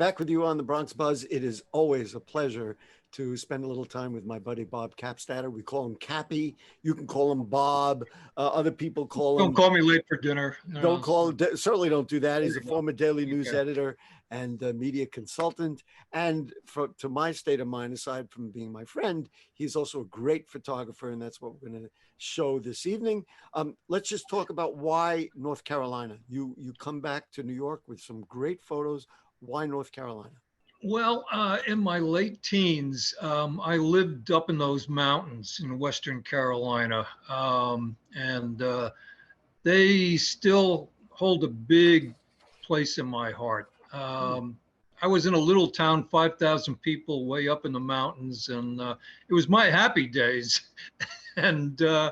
Back with you on the Bronx Buzz. It is always a pleasure to spend a little time with my buddy Bob Kappstatter. We call him Cappy. You can call him Bob. Other people call Don't him. call me late for dinner. Don't call. Certainly don't do that. He's a former daily news Okay. editor and media consultant. And to my state of mind, aside from being my friend, he's also a great photographer, and that's what we're going to show this evening. Let's just talk about why North Carolina. You come back to New York with some great photos. Why North Carolina? Well, in my late teens, I lived up in those mountains in Western Carolina, and they still hold a big place in my heart. I was in a little town, 5,000 people, way up in the mountains, and it was my happy days. And I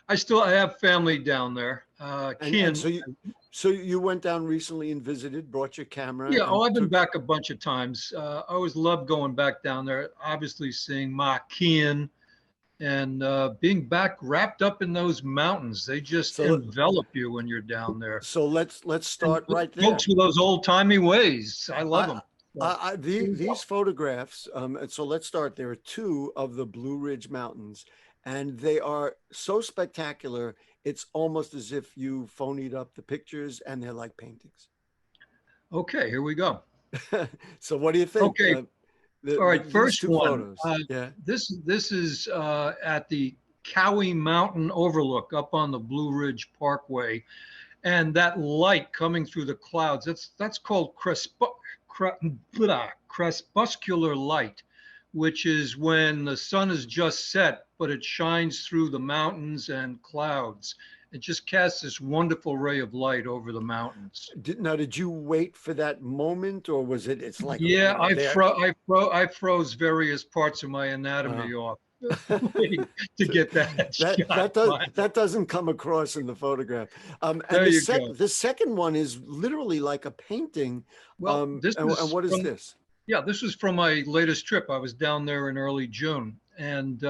have family down there. And so you went down recently and visited, brought your camera. Yeah, I've been back a bunch of times. I always love going back down there, obviously seeing Ma Kin and being back wrapped up in those mountains. They just envelop you when you're down there. So let's start right there. Folks with those old-timey ways. I love them. These photographs, so let's start. There are two of the Blue Ridge Mountains, and they are so spectacular. It's almost as if you phonied up the pictures, and they're like paintings. Okay, here we go. So what do you think? Okay. All right, first one. Yeah. This is at the Cowie Mountain Overlook up on the Blue Ridge Parkway, and that light coming through the clouds. That's called crepuscular light, which is when the sun is just set, but it shines through the mountains and clouds. It just casts this wonderful ray of light over the mountains. Did you wait for that moment, or was it? It's like, yeah, I froze various parts of my anatomy off waiting to get that shot. That doesn't come across in the photograph. And the second one is literally like a painting. Well, and what is this? Yeah, this was from my latest trip. I was down there in early June, and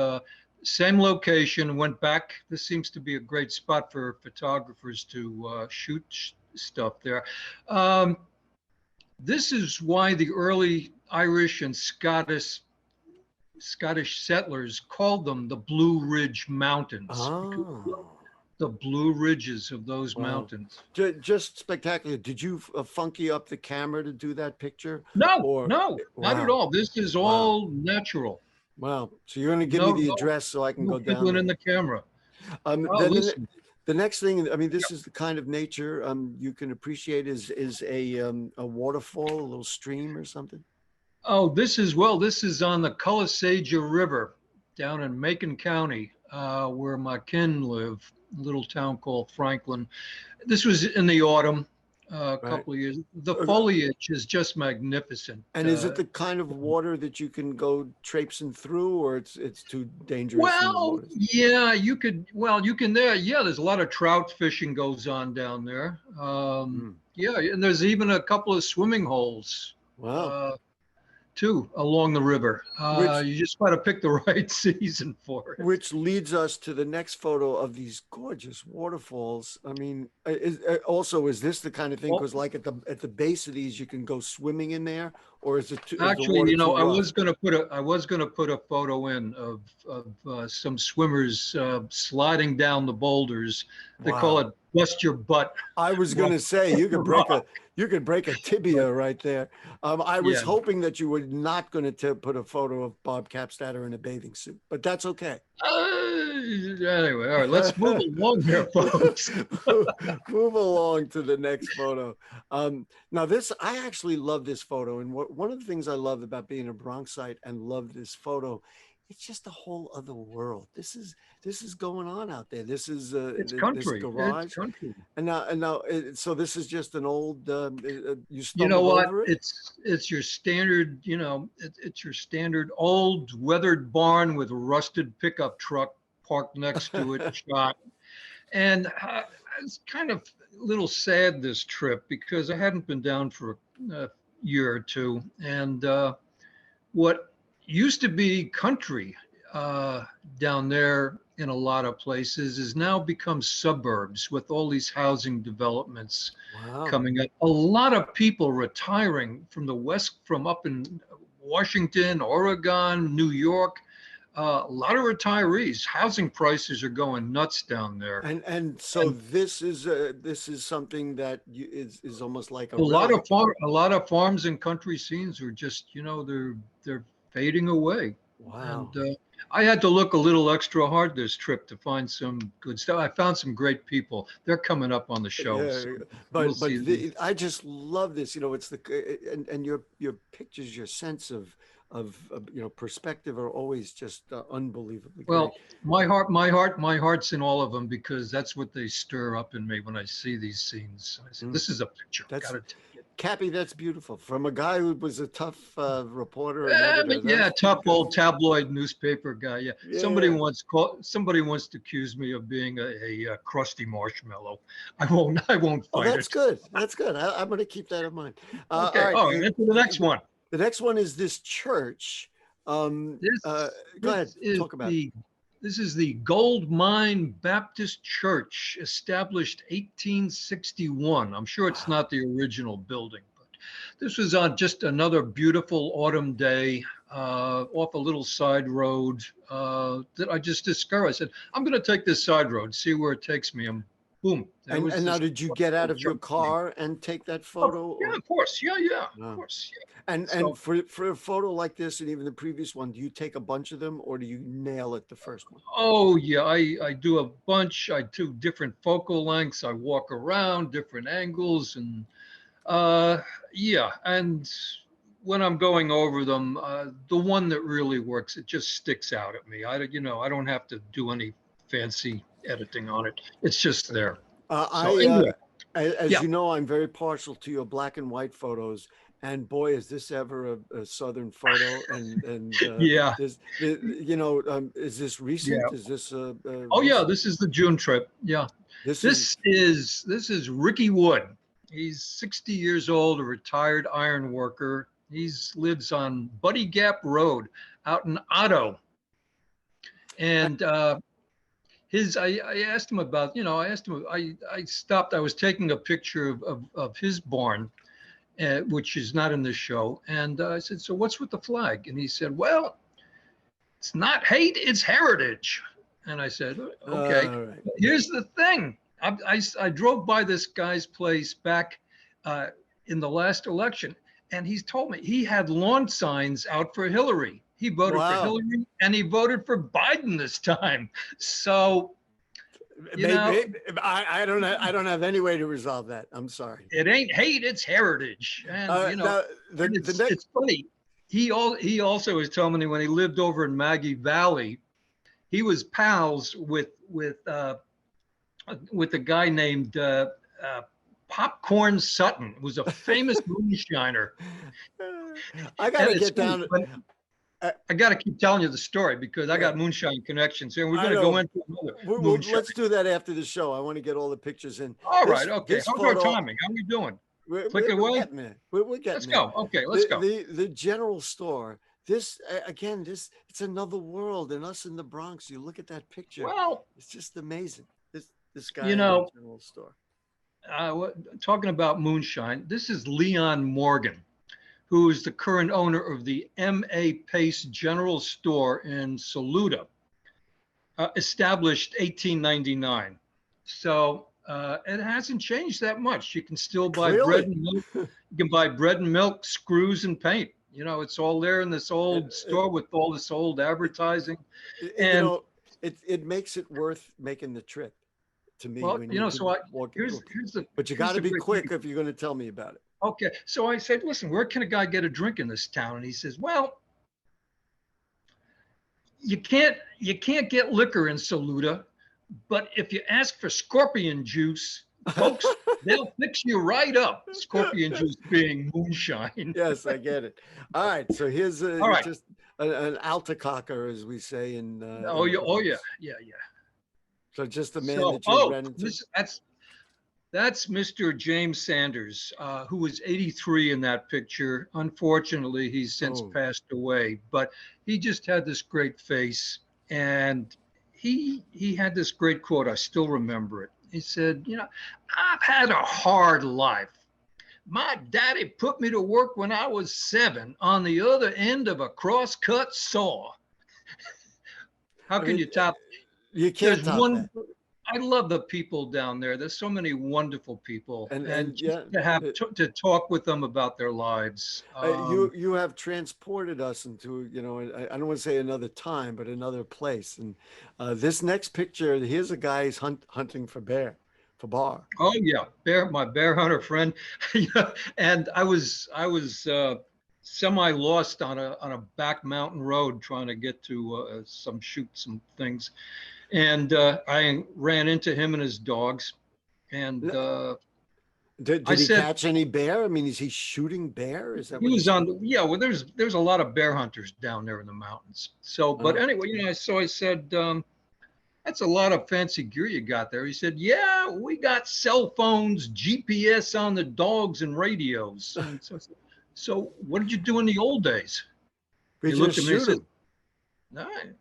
same location, went back. This seems to be a great spot for photographers to shoot stuff there. This is why the early Irish and Scottish settlers called them the Blue Ridge Mountains. Oh. The Blue Ridges of those mountains. Just spectacular. Did you funky up the camera to do that picture? No, not at all. This is all natural. Wow. So you're going to give me the address so I can go down there. In the camera. The next thing, I mean, this is the kind of nature you can appreciate is a waterfall, a little stream or something. Oh, this is on the Calisaja River down in Macon County, where my kin live, a little town called Franklin. This was in the autumn. A couple of years. The foliage is just magnificent. And is it the kind of water that you can go traipsing through, or it's too dangerous? Well, yeah, you can there. Yeah, there's a lot of trout fishing goes on down there. Yeah, and there's even a couple of swimming holes. Wow. Too along the river. You just got to pick the right season for it. Which leads us to the next photo of these gorgeous waterfalls. I mean, is this the kind of thing? Because like at the base of these, you can go swimming in there, or is it actually? I was going to put a photo in of some swimmers sliding down the boulders. They call it bust your butt. I was going to say you could break a tibia right there. I was hoping that you were not going to put a photo of Bob Kappstatter in a bathing suit, but that's okay. Anyway, all right, let's move along here, folks. Move along to the next photo. Now I actually love this photo. And one of the things I love about being a Bronxite and love this photo, it's just a whole other world. This is going on out there. This is it's country. This garage. It's country. And now, so this is just an old. You know what? It's your standard. It's your standard old weathered barn with a rusted pickup truck parked next to it, shot. And it's kind of a little sad this trip because I hadn't been down for a year or two, and what used to be country down there in a lot of places has now become suburbs with all these housing developments Wow. coming up. A lot of people retiring from the West, from up in Washington, Oregon, New York. A lot of retirees. Housing prices are going nuts down there. And so And this is something that is almost like a a lot of farms and country scenes are just, they're fading away. And wow. I had to look a little extra hard this trip to find some good stuff. I found some great people. They're coming up on the show, Yeah, so you'll but see them. I just love this. It's and your pictures, your sense of perspective are always just unbelievably great. Well, my heart's in all of them because that's what they stir up in me when I see these scenes. I say, Mm, this is a picture. that's Gotta take it. Cappy. That's beautiful. From a guy who was a tough reporter and editor. Yeah, That's pretty tough good. old tabloid newspaper guy. Yeah, Yeah. somebody once accused me of being a crusty marshmallow. I won't Oh, fight that's it. good. That's good. I'm going to keep that in mind. All Okay. right. Oh, into the next one. The next one is this church. Go ahead. This is Talk about it. the Gold Mine Baptist Church, established 1861. I'm sure it's Wow. not the original building, but this was on just another beautiful autumn day off a little side road that I just discovered. I said, I'm going to take this side road, see where it takes me. And boom, there was And now, this did you get out of your church name. car and take that Oh, photo? yeah, Or of course. Yeah, of no? course. Yeah. And So, for a photo like this, and even the previous one, do you take a bunch of them, or do you nail it the first one? oh yeah, I do a bunch. I do different focal lengths. I walk around different angles, and uh, yeah. And when I'm going over them, the one that really works, it just sticks out at me. I don't have to do any fancy editing on it. It's just there. So I, anyway, as yeah. you know, I'm very partial to your black and white photos. And boy, is this ever a southern photo? And Yeah, is this recent? yeah. Is this Oh yeah, recent? this is the June trip. Yeah. This is This is Ricky Wood. He's 60 years old, a retired iron worker. He's lives on Buddy Gap Road out in Otto. And I asked him about, I stopped, I was taking a picture of his barn, which is not in this show. And I said, so what's with the flag? And he said, well, it's not hate, it's heritage. And I said, okay, all right. here's the thing. I drove by this guy's place back in the last election, and he's told me he had lawn signs out for Hillary. He voted for Wow. Hillary, and he voted for Biden this time. So, Maybe I don't have any way to resolve that. I'm sorry. it ain't hate, it's heritage. And, Now, and the next it's funny. He also was telling me when he lived over in Maggie Valley, he was pals with a guy named Popcorn Sutton, who was a famous moonshiner. I got to get down. I got to keep telling you the story because I got moonshine connections here. We're going to go into another moonshine. Let's do that after the show. I want to get all the pictures in. All right. Okay. How's our timing? How are we doing? Click away. Getting there. We're getting let's there. go. Okay. Let's go. The general store. This again. It's another world. And us in the Bronx. You look at that picture. Well, it's just amazing. This guy. The general store. Talking about moonshine. This is Leon Morgan, who is the current owner of the M.A. Pace General Store in Saluda, established 1899. So it hasn't changed that much. You can still buy bread and milk. You can buy bread and milk, screws, and paint. It's all there in this old store with all this old advertising. It makes it worth making the trip to me. Well, when here's the. But you got to be quick if you're going to tell me about it. Okay, so I said, listen, where can a guy get a drink in this town? And he says, well, you can't get liquor in Saluda, but if you ask for scorpion juice, folks, they'll fix you right up. Scorpion juice being moonshine. Yes, I get it. All right, so here's just an altacocker, as we say in. Yeah. So just the man that you ran into. That's Mr. James Sanders, who was 83 in that picture. Unfortunately, he's since passed away, but he just had this great face. And he had this great quote. I still remember it. He said, I've had a hard life. My daddy put me to work when I was 7 on the other end of a cross-cut saw. How can you top? You can't There's top that. I love the people down there. There's so many wonderful people, and just yeah, to have to talk with them about their lives. you have transported us into, I don't want to say another time, but another place. And this next picture, here's a guy who's hunting for bar. Oh yeah, my bear hunter friend. And I was semi lost on a back mountain road trying to get to shoot some things, and I ran into him and his dogs, and did he catch any bear? I mean, is he shooting bear? Is that he was on the, yeah, well, there's a lot of bear hunters down there in the mountains. So, but anyway, so I said, that's a lot of fancy gear you got there. He said, yeah, we got cell phones, GPS on the dogs, and radios. And so what did you do in the old days? He looked at me and said, all right.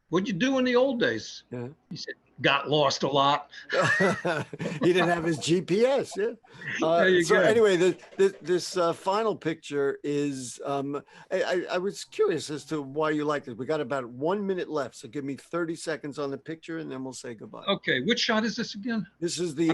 What'd you do in the old days? Yeah. He said, got lost a lot. He didn't have his GPS. Yeah. So anyway, this final picture is, I was curious as to why you liked it. We got about 1 minute left. So give me 30 seconds on the picture and then we'll say goodbye. Okay. Which shot is this again? This is the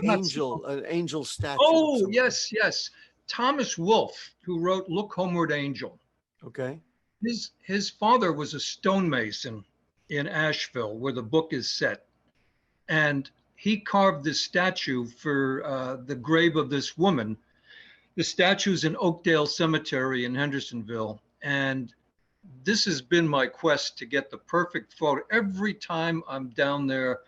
angel statue. Oh, yes. Thomas Wolfe, who wrote Look Homeward Angel. Okay. His father was a stonemason in Asheville, where the book is set. And he carved this statue for the grave of this woman. The statue's in Oakdale Cemetery in Hendersonville. And this has been my quest to get the perfect photo. Every time I'm down there,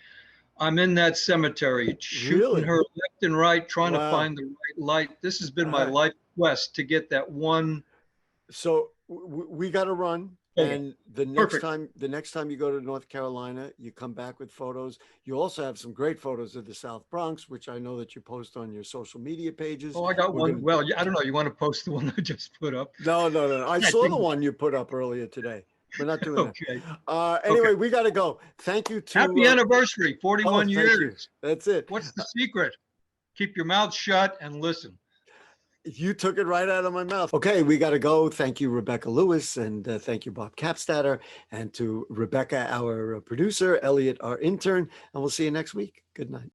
I'm in that cemetery, shooting her left and right, trying to find the right light. This has been my life quest to get that one. So we got to run. And the next time you go to North Carolina, you come back with photos. You also have some great photos of the South Bronx, which I know that you post on your social media pages. Oh, I got one. Well, I don't know. You want to post the one I just put up? No. I saw the one you put up earlier today. We're not doing that. Anyway, we got to go. Thank you to happy anniversary, 41 years. That's it. What's the secret? Keep your mouth shut and listen. You took it right out of my mouth. Okay, we got to go. Thank you, Rebecca Lewis, and thank you, Bob Kappstatter, and to Rebecca, our producer, Elliot, our intern, and we'll see you next week. Good night.